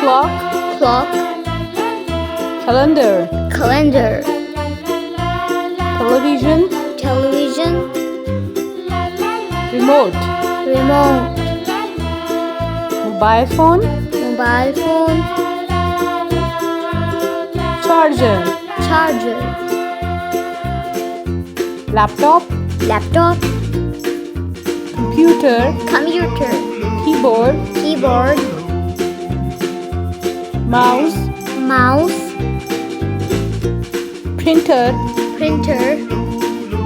clock, clock, calendar, calendar, television, television, remote, remote, mobile phone, mobile phone, charger, charger, laptop, laptop, computer, computer, keyboard, keyboard, mouse, mouse, printer, printer,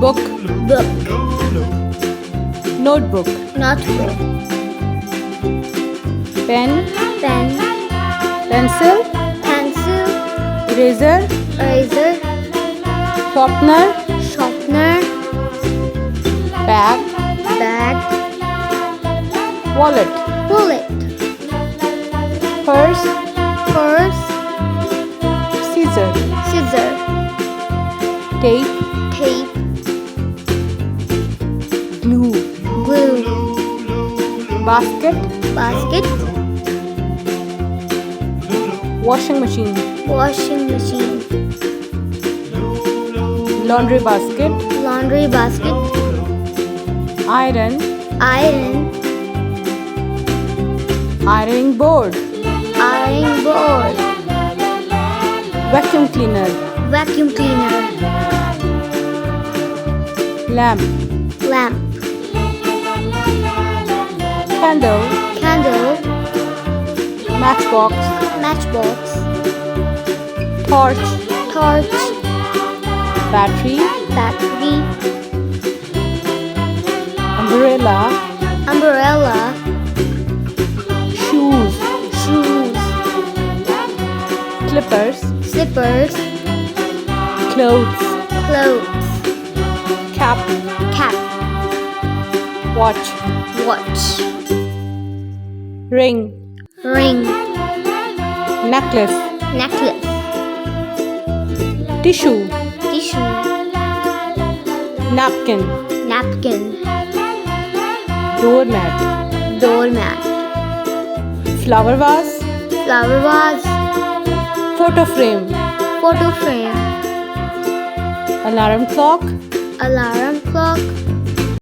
book, book, notebook, notebook, pen, pen, pencil, pencil, eraser, eraser, sharpener, sharpener, bag, bag, wallet, wallet, purse, purse, scissor, scissor, tape, tape, glue, glue, basket, basket, washing machine, washing machine, laundry basket, laundry basket, iron, iron, ironing board, ironing board, vacuum cleaner, vacuum cleaner, lamp, lamp, candle, candle, matchbox, matchbox, torch, torch, battery, battery, umbrella, umbrella, shoes, shoes, clippers, slippers, clothes, clothes, cap, cap, watch, watch, ring, ring, necklace, necklace, tissue, tissue, napkin, napkin, doormat, doormat, flower vase, flower vase, photo frame, photo frame, alarm clock, alarm clock,